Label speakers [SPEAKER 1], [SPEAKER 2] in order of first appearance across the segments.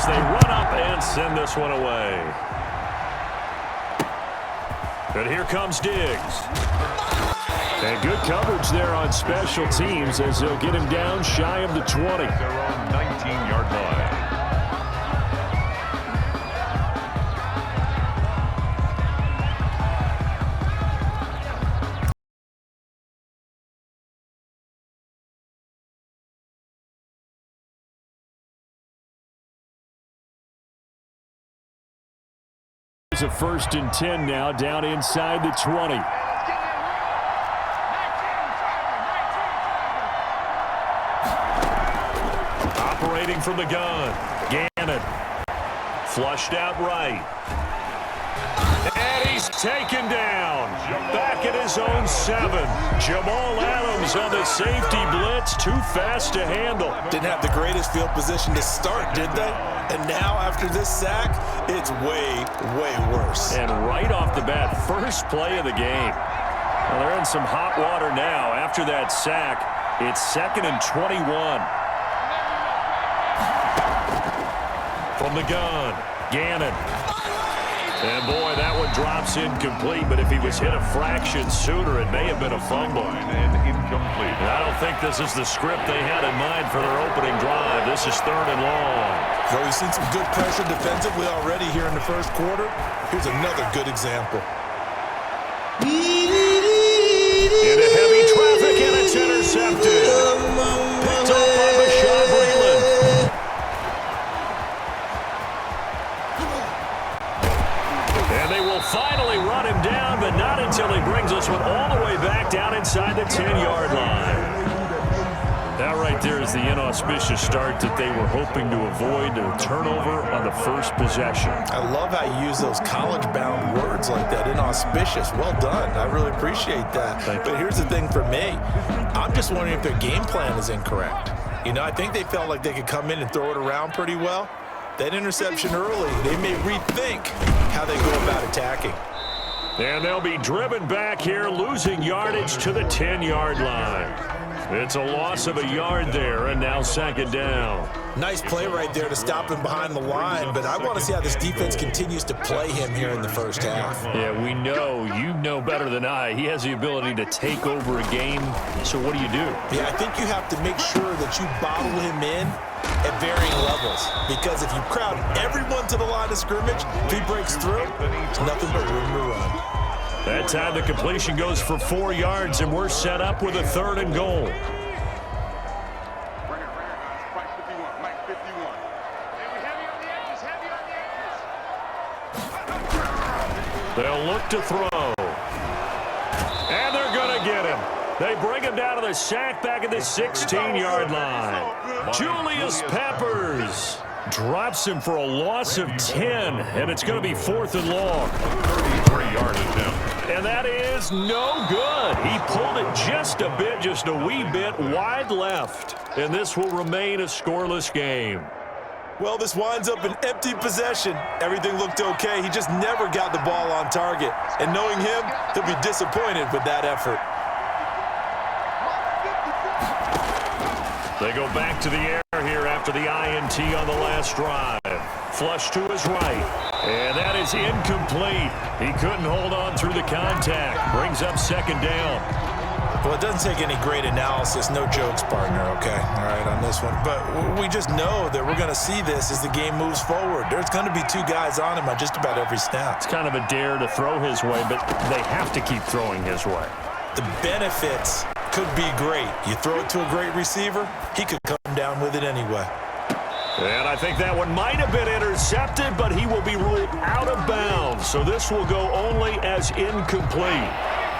[SPEAKER 1] as they run up and send this one away. And here comes Diggs. And good coverage there on special teams as they'll get him down shy of the 20.
[SPEAKER 2] Their own 19-yard line.
[SPEAKER 1] It's a 1st and 10 now, down inside the 20. Operating from the gun. Gannon. Flushed out right. And he's taken down. Back at his own 7. Jamal Adams on the safety blitz. Too fast to handle.
[SPEAKER 3] Didn't have the greatest field position to start, did they? And now after this sack, it's way, way worse.
[SPEAKER 1] And right off the bat, first play of the game. Well, they're in some hot water now. After that sack, it's 2nd and 21. From the gun, Gannon. And boy, that one drops incomplete, but if he was hit a fraction sooner, it may have been a fumble.
[SPEAKER 2] And incomplete.
[SPEAKER 1] And I don't think this is the script they had in mind for their opening drive. This is 3rd and long.
[SPEAKER 3] So we've seen some good pressure defensively already here in the first quarter. Here's another good example.
[SPEAKER 1] Into heavy traffic, and it's intercepted. Picked off by Bashaud Breeland. And they will finally run him down, but not until he brings this one all the way back down inside the 10-yard line. That right there is the inauspicious start that they were hoping to avoid, a turnover on the first possession.
[SPEAKER 3] I love how you use those college-bound words like that, inauspicious. Well done. I really appreciate that. But here's the thing for me. I'm just wondering if their game plan is incorrect. You know, I think they felt like they could come in and throw it around pretty well. That interception early, they may rethink how they go about attacking.
[SPEAKER 1] And they'll be driven back here, losing yardage to the 10-yard line. It's a loss of a yard there, and now 2nd down.
[SPEAKER 3] Nice play right there to stop him behind the line, but I want to see how this defense continues to play him here in the first half.
[SPEAKER 1] Yeah, we know. You know better than I. He has the ability to take over a game, so what do you do?
[SPEAKER 3] Yeah, I think you have to make sure that you bottle him in at varying levels, because if you crowd everyone to the line of scrimmage, if he breaks through, it's nothing but room to run.
[SPEAKER 1] That time the completion goes for 4 yards, and we're set up with a 3rd and goal. They'll look to throw. And they're going to get him. They bring him down to the sack back at the 16-yard line. Julius Peppers drops him for a loss of 10, and it's going to be 4th and long.
[SPEAKER 2] 33-yard attempt.
[SPEAKER 1] And that is no good. He pulled it just a wee bit wide left. And this will remain a scoreless game.
[SPEAKER 3] Well, this winds up an empty possession. Everything looked okay. He just never got the ball on target. And knowing him, he'll be disappointed with that effort.
[SPEAKER 1] They go back to the air here after the INT on the last drive. Flush to his right. And that is incomplete. He couldn't hold on through the contact. Brings up 2nd down.
[SPEAKER 3] Well, it doesn't take any great analysis. No jokes, partner, okay? All right, on this one. But we just know that we're going to see this as the game moves forward. There's going to be 2 guys on him on just about every snap.
[SPEAKER 1] It's kind of a dare to throw his way, but they have to keep throwing his way.
[SPEAKER 3] The benefits could be great. You throw it to a great receiver, he could come down with it anyway.
[SPEAKER 1] And I think that one might have been intercepted, but he will be ruled out of bounds. So this will go only as incomplete.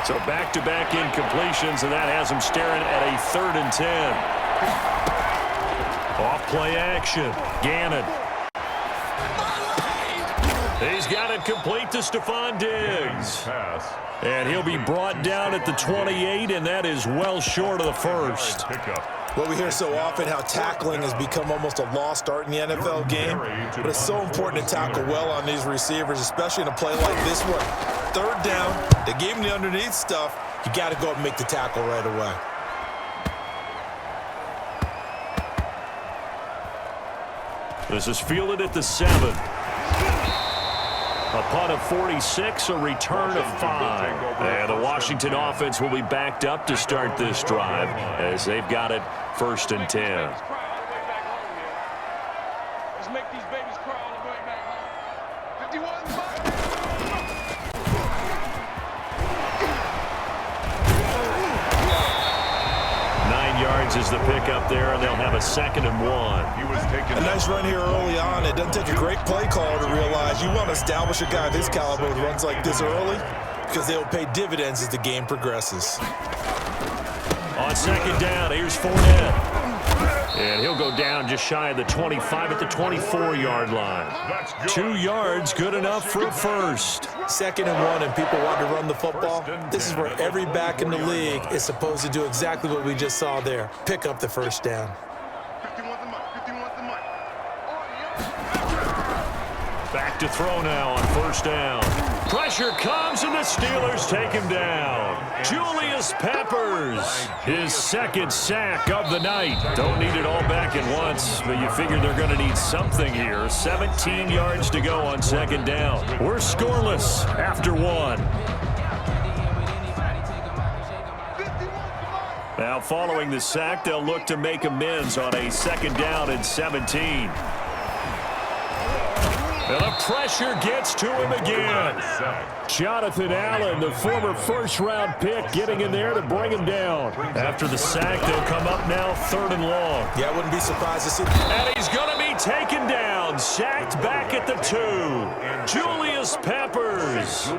[SPEAKER 1] So back-to-back incompletions, and that has him staring at a 3rd and 10. Off-play action. Gannon. He's got it complete to Stephon Diggs. And he'll be brought down at the 28, and that is well short of the first.
[SPEAKER 3] Well, we hear so often how tackling has become almost a lost art in the NFL game, but it's so important to tackle well on these receivers, especially in a play like this one. 3rd down, they gave him the underneath stuff. You got to go up and make the tackle right away.
[SPEAKER 1] This is fielded at the 7. A punt of 46, a return of 5. And the Washington offense will be backed up to start this drive as they've got it 1st and 10.
[SPEAKER 4] Let's make these babies cry all the way back home. 51.
[SPEAKER 1] 9 yards is the pickup there, and they'll have a 2nd and 1.
[SPEAKER 2] He was taken.
[SPEAKER 3] A nice run here early on. It doesn't take a great play caller to realize you want to establish a guy of his caliber with runs like this early because they will pay dividends as the game progresses.
[SPEAKER 1] On 2nd down, here's Fournette. And he'll go down just shy of the 25 at the 24-yard line. 2 yards, good enough for a first.
[SPEAKER 3] 2nd and 1, and people want to run the football. This is where every back in the league is supposed to do exactly what we just saw there. Pick up the first down.
[SPEAKER 4] 51 the mic. 51 the mic.
[SPEAKER 1] Back to throw now on 1st down. Pressure comes, and the Steelers take him down. Julius Peppers, his 2nd sack of the night. Don't need it all back at once, but you figure they're going to need something here. 17 yards to go on 2nd down. We're scoreless after 1. Now following the sack, they'll look to make amends on a 2nd down and 17. And the pressure gets to him again. Jonathan Allen, the former 1st-round pick, getting in there to bring him down. After the sack, they'll come up now 3rd and long.
[SPEAKER 3] Yeah, I wouldn't be surprised to see.
[SPEAKER 1] And he's going to be taken down, sacked back at the 2. Julius Peppers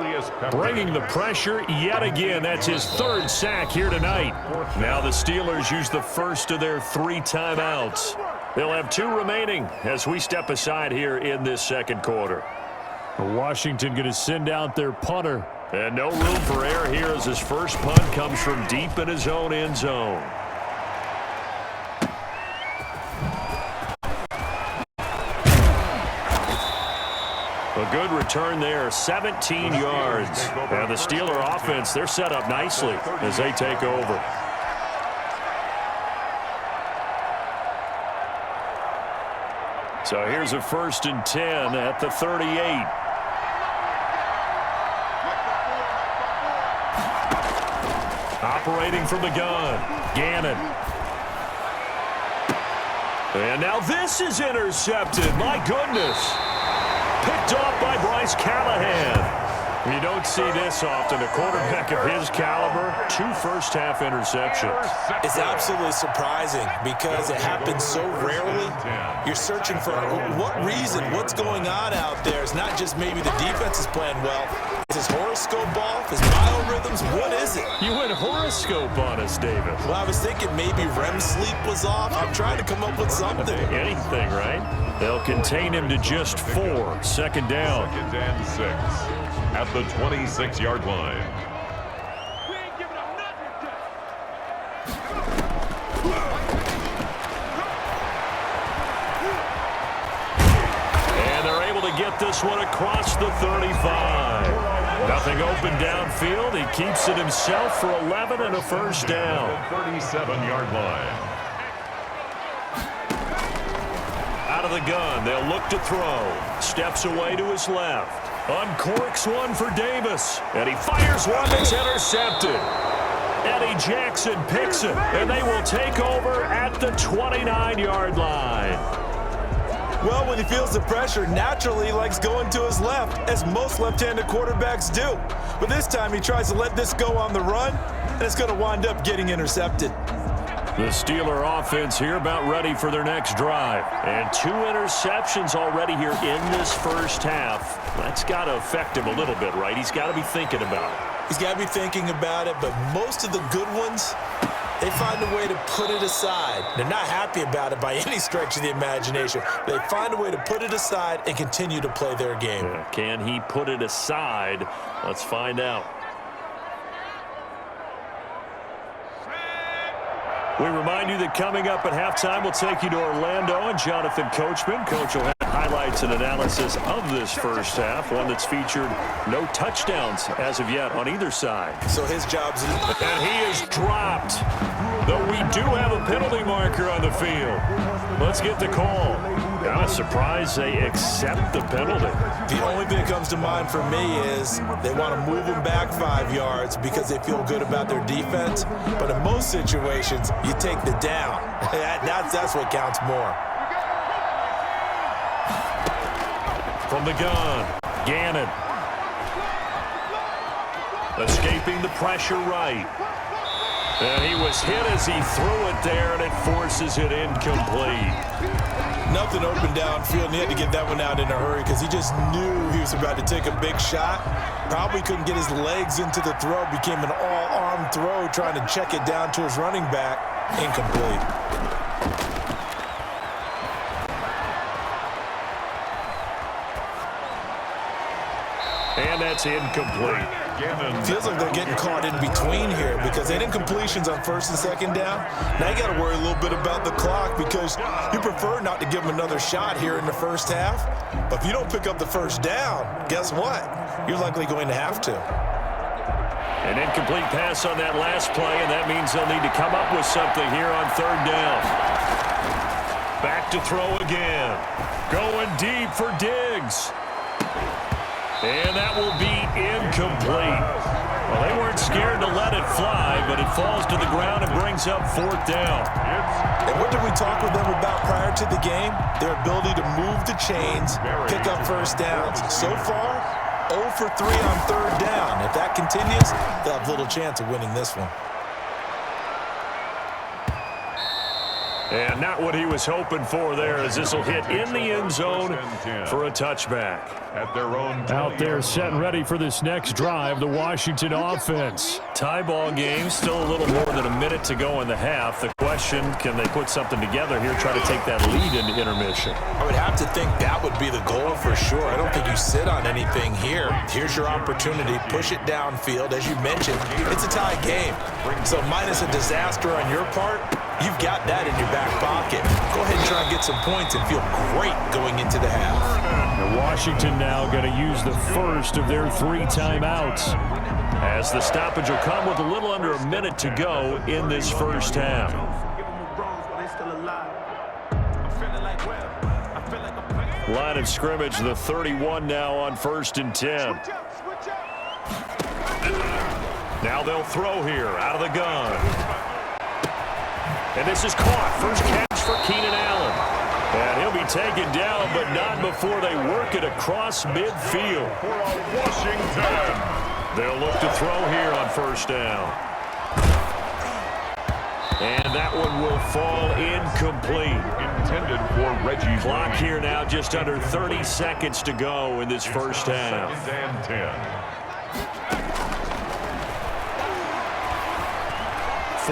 [SPEAKER 1] bringing the pressure yet again. That's his 3rd sack here tonight. Now the Steelers use the first of their 3 timeouts. They'll have 2 remaining as we step aside here in this 2nd quarter. Washington going to send out their punter. And no room for error here as his first punt comes from deep in his own end zone. A good return there, 17 yards. And the Steeler offense, they're set up nicely as they take over. So here's a 1st and 10 at the 38. Operating from the gun, Gannon. And now this is intercepted. My goodness. Picked off by Bryce Callahan. You don't see this often. A quarterback of his caliber, 2 first-half interceptions.
[SPEAKER 3] It's absolutely surprising because it happens so rarely. You're searching for what reason, what's going on out there. It's not just maybe the defense is playing well. Is his horoscope off? His biorhythms? What is it?
[SPEAKER 1] You went horoscope on us, David.
[SPEAKER 3] Well, I was thinking maybe REM sleep was off. I'm trying to come up with something.
[SPEAKER 1] Anything, right? They'll contain him to just 4. 2nd down.
[SPEAKER 2] 2nd and 6 at the 26-yard line.
[SPEAKER 4] We ain't giving up nothing today.
[SPEAKER 1] And they're able to get this one across the 35. Nothing open downfield. He keeps it himself for 11 and a first down.
[SPEAKER 2] 37-yard line.
[SPEAKER 1] Out of the gun, they'll look to throw. Steps away to his left. Uncorks one for Davis. And he fires one that's intercepted. Eddie Jackson picks it. And they will take over at the 29-yard line.
[SPEAKER 3] Well, when he feels the pressure, naturally he likes going to his left, as most left-handed quarterbacks do. But this time he tries to let this go on the run, and it's going to wind up getting intercepted.
[SPEAKER 1] The Steeler offense here about ready for their next drive. And 2 interceptions already here in this first half. That's got to affect him a little bit, right? He's got to be thinking about it.
[SPEAKER 3] He's got to be thinking about it, but most of the good ones, they find a way to put it aside. They're not happy about it by any stretch of the imagination. They find a way to put it aside and continue to play their game.
[SPEAKER 1] Yeah, can he put it aside? Let's find out. We remind you that coming up at halftime, we'll take you to Orlando and Jonathan Coachman. Coach will have highlights and analysis of this first half, one that's featured no touchdowns as of yet on either side.
[SPEAKER 3] So his job's...
[SPEAKER 1] And he is dropped, though we do have a penalty marker on the field. Let's get the call. Kind of surprised they accept the penalty.
[SPEAKER 3] The only thing that comes to mind for me is they want to move them back 5 yards because they feel good about their defense. But in most situations, you take the down. That's what counts more.
[SPEAKER 1] From the gun, Gannon. Escaping the pressure right. And he was hit as he threw it there, and it forces it incomplete.
[SPEAKER 3] Nothing open downfield, and he had to get that one out in a hurry because he just knew he was about to take a big shot. Probably couldn't get his legs into the throw. Became an all-arm throw, trying to check it down to his running back. Incomplete.
[SPEAKER 1] And that's incomplete.
[SPEAKER 3] Feels like they're getting caught in between here because they didn't incompletions on first and second down. Now you got to worry a little bit about the clock because you prefer not to give them another shot here in the first half. But if you don't pick up the first down, guess what? You're likely going to have to.
[SPEAKER 1] An incomplete pass on that last play, and that means they'll need to come up with something here on third down. Back to throw again. Going deep for Diggs. And that will be incomplete. Well, they weren't scared to let it fly, but it falls to the ground and brings up fourth down.
[SPEAKER 3] And what did we talk with them about prior to the game? Their ability to move the chains, pick up first downs. So far, 0 for 3 on third down. If that continues, they'll have little chance of winning this one.
[SPEAKER 1] And not what he was hoping for there, as this will hit in the end zone for a touchback.
[SPEAKER 2] At their own
[SPEAKER 1] Out there setting ready for this next drive, the Washington offense. Tie ball game, still a little more than a minute to go in the half. The question, can they put something together here, try to take that lead into intermission?
[SPEAKER 3] I would have to think that would be the goal for sure. I don't think you sit on anything here. Here's your opportunity. Push it downfield. As you mentioned, it's a tie game. So minus a disaster on your part, you've got that in your back pocket. Go ahead and try and get some points and feel great going into the half.
[SPEAKER 1] Now Washington now going to use the first of their 3 timeouts, as the stoppage will come with a little under a minute to go in this first half. Line of scrimmage, the 31 now on 1st and 10. Now they'll throw here out of the gun. And this is caught. First catch for Keenan Allen. And he'll be taken down, but not before they work it across midfield.
[SPEAKER 2] for Washington.
[SPEAKER 1] They'll look to throw here on first down. And that one will fall incomplete.
[SPEAKER 2] Intended for Reggie.
[SPEAKER 1] Clock here now, just under 30 seconds to go in this first half.
[SPEAKER 2] 2nd and 10.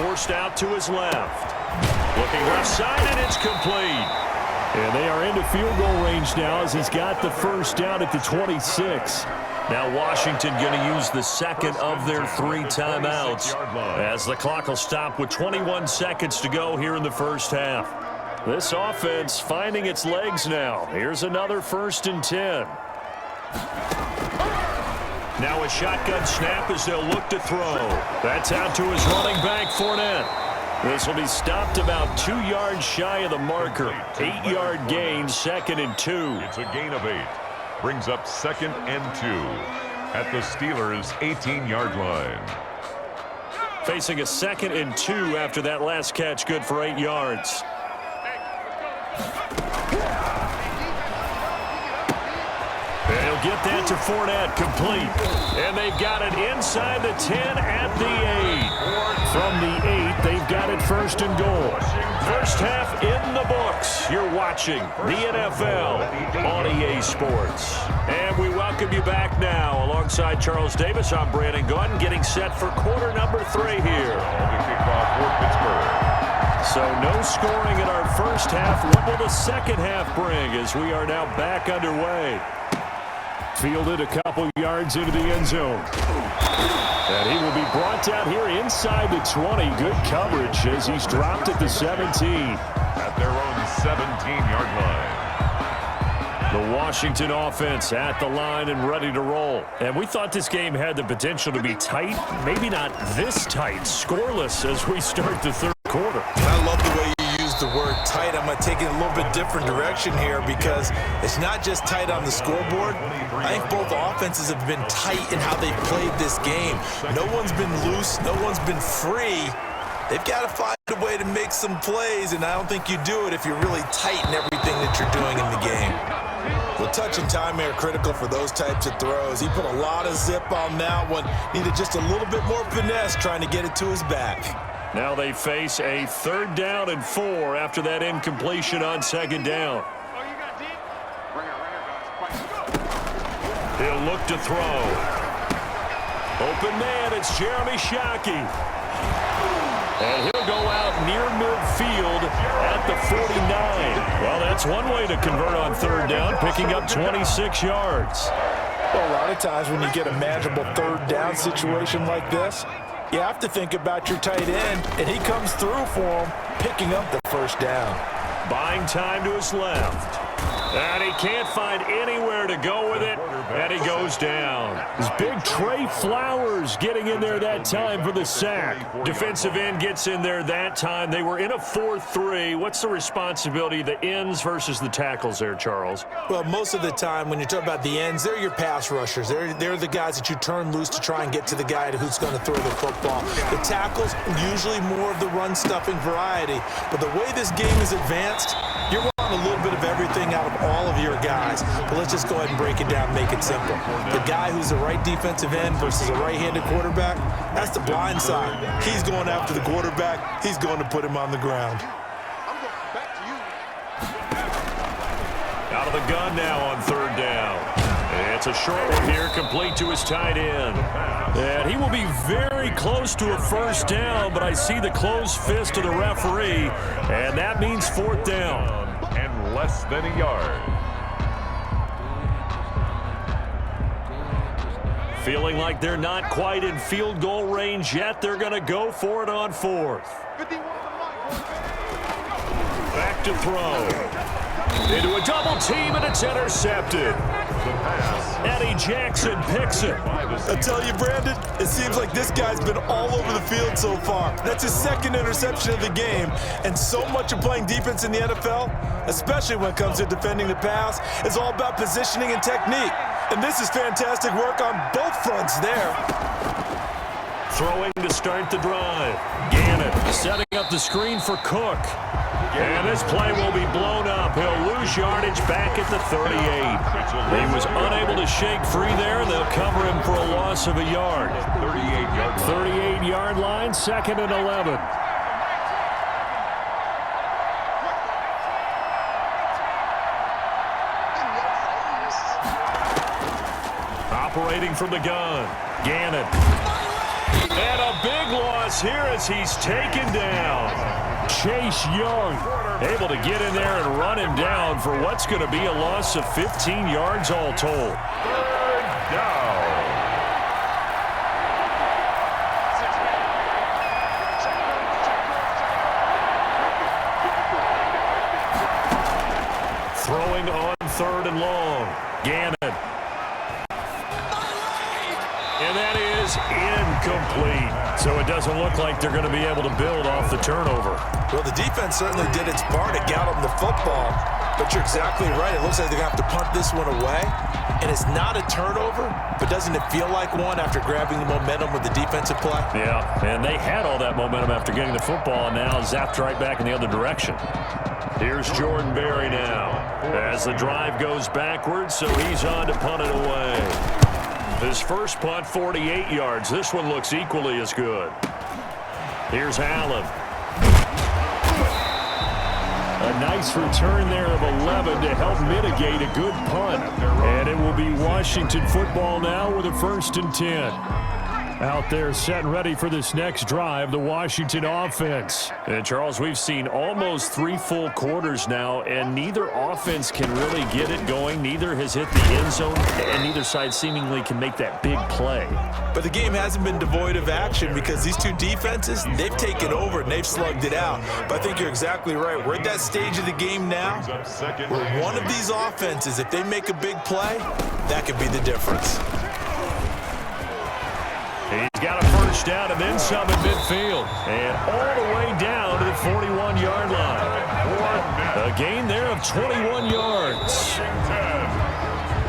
[SPEAKER 1] Forced out to his left. Looking left side, and it's complete. And they are into field goal range now as he's got the first down at the 26. Now Washington going to use the second of their 3 timeouts as the clock will stop with 21 seconds to go here in the first half. This offense finding its legs now. Here's another 1st and 10. Now a shotgun snap as they'll look to throw. That's out to his running back, Fournette. This will be stopped about 2 yards shy of the marker. 8-yard gain, 2nd and 2.
[SPEAKER 2] It's a gain of 8. Brings up 2nd and 2 at the Steelers' 18-yard line.
[SPEAKER 1] Facing a 2nd and 2 after that last catch, good for 8 yards. And he'll get that to Fournette, complete. And they've got it inside the 10 at the 8. From the 8, they've got it 1st and goal. First half in the books. You're watching the NFL on EA Sports. And we welcome you back now. Alongside Charles Davis, I'm Brandon Gordon, getting set for quarter number 3 here.
[SPEAKER 2] The kickoff for Pittsburgh.
[SPEAKER 1] So no scoring in our first half. What will the second half bring as we are now back underway? Fielded a couple yards into the end zone. And he will be brought down here inside the 20. Good coverage as he's dropped at the 17.
[SPEAKER 2] At their own 17-yard line.
[SPEAKER 1] The Washington offense at the line and ready to roll. And we thought this game had the potential to be tight. Maybe not this tight. Scoreless as we start the third quarter.
[SPEAKER 3] I love the way you use the word tight. I'm going to take it a little bit different direction here because it's not just tight on the scoreboard. I think both offenses have been tight in how they've played this game. No one's been loose. No one's been free. They've got to find a way to make some plays, and I don't think you do it if you're really tight in everything that you're doing in the game. Well, touch and time are critical for those types of throws. He put a lot of zip on that one. Needed just a little bit more finesse trying to get it to his back.
[SPEAKER 1] Now they face a 3rd down and 4 after that incompletion on 2nd down. He'll look to throw. Open man, it's Jeremy Shockey. And he'll go out near midfield at the 49. Well, that's one way to convert on 3rd down, picking up 26 yards.
[SPEAKER 3] Well, a lot of times when you get a manageable 3rd down situation like this, you have to think about your tight end, and he comes through for him, picking up the 1st down.
[SPEAKER 1] Buying time to his left. And he can't find anywhere to go with it, and he goes down. His big Trey Flowers getting in there that time for the sack. Defensive end gets in there that time. They were in a 4-3. What's the responsibility of the ends versus the tackles there, Charles?
[SPEAKER 3] Well, most of the time when you talk about the ends, they're your pass rushers. They're the guys that you turn loose to try and get to the guy who's going to throw the football. The tackles, usually more of the run-stuffing variety. But the way this game is advanced, you're wanting a little bit of everything out of all of your guys. But let's just go ahead and break it down and make it simple. The guy who's the right defensive end versus a right-handed quarterback, that's the blind side. He's going after the quarterback. He's going to put him on the ground.
[SPEAKER 1] Out of the gun now on 3rd down. It's a short one here, complete to his tight end. And he will be very close to a 1st down, but I see the closed fist of the referee, and that means 4th down.
[SPEAKER 2] And less than a yard.
[SPEAKER 1] Feeling like they're not quite in field goal range yet, they're going to go for it on 4th. Back to throw. Into a double team, and it's intercepted. Eddie Jackson picks it.
[SPEAKER 3] I tell you, Brandon, it seems like this guy's been all over the field so far. That's his 2nd interception of the game, and so much of playing defense in the NFL, especially when it comes to defending the pass, is all about positioning and technique. And this is fantastic work on both fronts there.
[SPEAKER 1] Throwing to start the drive. Gannon setting up the screen for Cook. And this play will be blown up. He'll lose yardage back at the 38. He was unable to shake free there, and they'll cover him for a loss of a yard. 38-yard line, 2nd and 11. Operating from the gun, Gannon. And a big loss here as he's taken down. Chase Young able to get in there and run him down for what's going to be a loss of 15 yards all told.
[SPEAKER 2] 3rd down.
[SPEAKER 1] Throwing on 3rd and long. Gannon. And that is incomplete. So it doesn't look like they're going to be able to build off the turnover.
[SPEAKER 3] Well, the defense certainly did its part to get them the football. But you're exactly right. It looks like they're going to have to punt this one away. And it's not a turnover, but doesn't it feel like one after grabbing the momentum with the defensive play?
[SPEAKER 1] Yeah, and they had all that momentum after getting the football, and now zapped right back in the other direction. Here's Jordan Berry now as the drive goes backwards, so he's on to punt it away. His first punt, 48 yards. This one looks equally as good. Here's Allen. A nice return there of 11 to help mitigate a good punt. And it will be Washington football now with a 1st and 10. Out there set and ready for this next drive, the Washington offense. And Charles, we've seen almost 3 full quarters now, and neither offense can really get it going. Neither has hit the end zone, and neither side seemingly can make that big play.
[SPEAKER 3] But the game hasn't been devoid of action because these two defenses, they've taken over and they've slugged it out. But I think you're exactly right. We're at that stage of the game now where one of these offenses, if they make a big play, that could be the difference.
[SPEAKER 1] He's got a 1st down and then some in midfield. And all the way down to the 41-yard line. A gain there of 21 yards.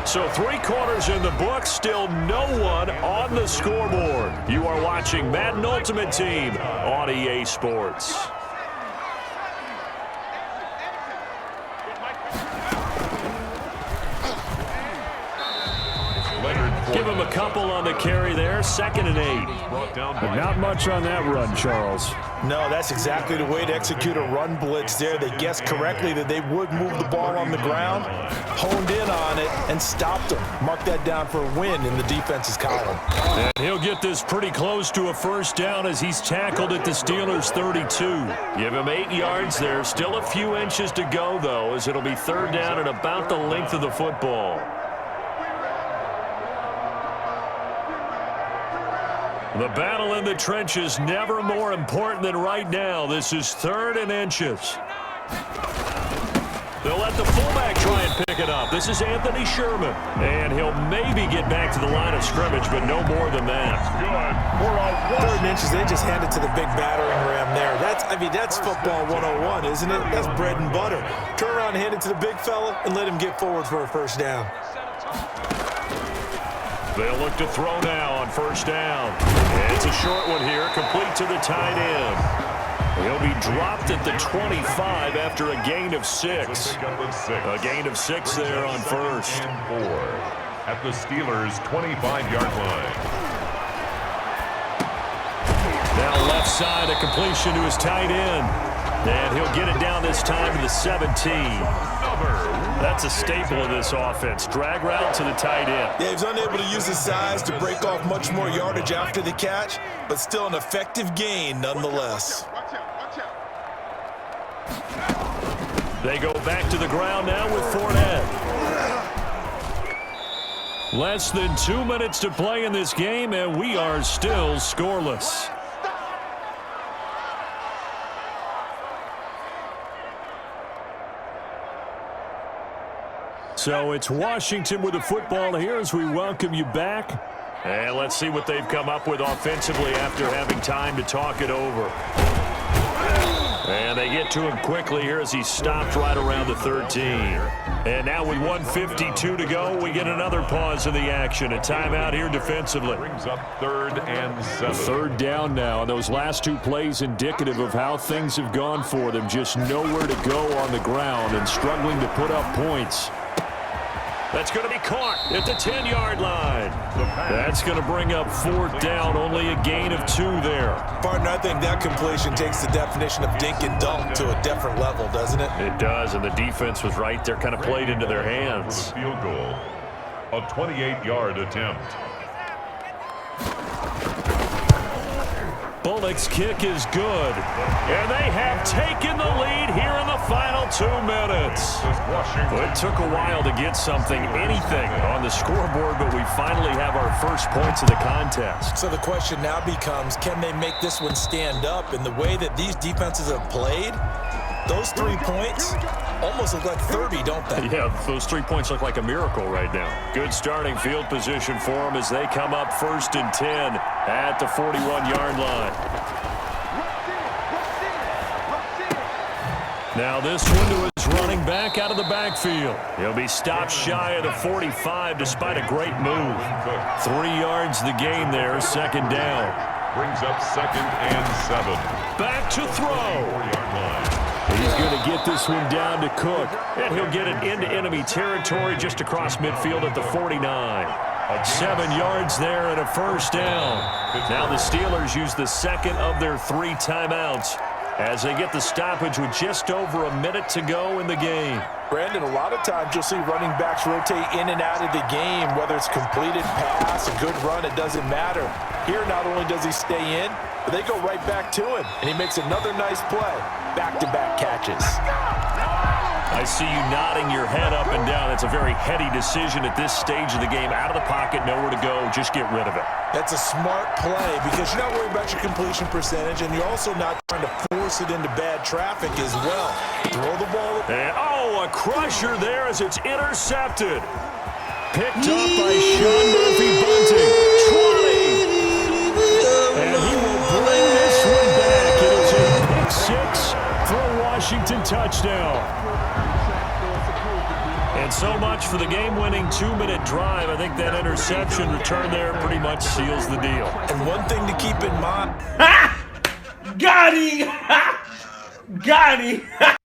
[SPEAKER 1] So 3 quarters in the book, still no one on the scoreboard. You are watching Madden Ultimate Team on EA Sports. Give him a couple on the carry there, 2nd and 8.
[SPEAKER 5] But not much on that run, Charles.
[SPEAKER 3] No, that's exactly the way to execute a run blitz there. They guessed correctly that they would move the ball on the ground, honed in on it, and stopped them. Mark that down for a win in the defense's column.
[SPEAKER 1] And he'll get this pretty close to a first down as he's tackled at the Steelers' 32. Give him 8 yards there. Still a few inches to go, though, as it'll be 3rd down and about the length of the football. The battle in the trenches never more important than right now. This is 3rd and inches. They'll let the fullback try and pick it up. This is Anthony Sherman. And he'll maybe get back to the line of scrimmage, but no more than that.
[SPEAKER 3] 3rd and inches, they just hand it to the big battering ram there. That's football 101, isn't it? That's bread and butter. Turn around and hand it to the big fella and let him get forward for a first down.
[SPEAKER 1] They'll look to throw now on 1st down. And it's a short one here, complete to the tight end. He'll be dropped at the 25 after a gain of 6. A gain of 6 there on 1st.
[SPEAKER 2] And 4 at the Steelers' 25-yard line.
[SPEAKER 1] Now left side, a completion to his tight end. And he'll get it down this time to the 17. That's a staple of this offense. Drag route to the tight end.
[SPEAKER 3] Yeah, he's unable to use his size to break off much more yardage after the catch, but still an effective gain nonetheless.
[SPEAKER 1] They go back to the ground now with Fournette. Less than 2 minutes to play in this game, and we are still scoreless. So it's Washington with the football here as we welcome you back. And let's see what they've come up with offensively after having time to talk it over. And they get to him quickly here as he stopped right around the 13. And now with 1:52 to go, we get another pause in the action. A timeout here defensively.
[SPEAKER 2] Brings up 3rd and 7.
[SPEAKER 5] 3rd down now, and those last 2 plays indicative of how things have gone for them. Just nowhere to go on the ground and struggling to put up points.
[SPEAKER 1] That's going to be caught at the 10-yard line. That's going to bring up 4th down, only a gain of 2 there.
[SPEAKER 3] Partner, I think that completion takes the definition of dink and dunk to a different level, doesn't it?
[SPEAKER 1] It does, and the defense was right there, kind of played into their hands.
[SPEAKER 2] Field goal, a 28-yard attempt.
[SPEAKER 1] Bullock's kick is good, and they have taken the lead here in the final 2 minutes. Well, it took a while to get anything on the scoreboard, but we finally have our first points of the contest.
[SPEAKER 3] So the question now becomes, can they make this one stand up? In the way that these defenses have played, those 3 points almost look like 30, don't they?
[SPEAKER 1] Yeah, those 3 points look like a miracle right now. Good starting field position for them as they come up 1st and 10 at the 41-yard line. Now this one to his running back out of the backfield. He'll be stopped shy of the 45 despite a great move. 3 yards the gain there, 2nd down.
[SPEAKER 2] Brings up 2nd and 7.
[SPEAKER 1] Back to throw. He's going to get this one down to Cook, and he'll get it into enemy territory just across midfield at the 49. 7 yards there and a 1st down. Now the Steelers use the 2nd of their 3 timeouts as they get the stoppage with just over a minute to go in the game.
[SPEAKER 3] Brandon, a lot of times you'll see running backs rotate in and out of the game, whether it's completed pass, a good run, it doesn't matter. Here, not only does he stay in, but they go right back to him, and he makes another nice play. Back-to-back catches.
[SPEAKER 1] I see you nodding your head up and down. It's a very heady decision at this stage of the game. Out of the pocket, nowhere to go, just get rid of it.
[SPEAKER 3] That's a smart play because you're not worried about your completion percentage, and you're also not trying to force it into bad traffic as well. Throw the ball.
[SPEAKER 1] And, a crusher there as it's intercepted. Picked up by Sean Murphy-Bunting. 20! And he will bring this one back. It is a pick 6 for a Washington
[SPEAKER 5] touchdown.
[SPEAKER 1] And so much for the game-winning 2-minute drive. I think that interception return there pretty much seals the deal.
[SPEAKER 3] And one thing to keep in mind.
[SPEAKER 6] Got him! Got him!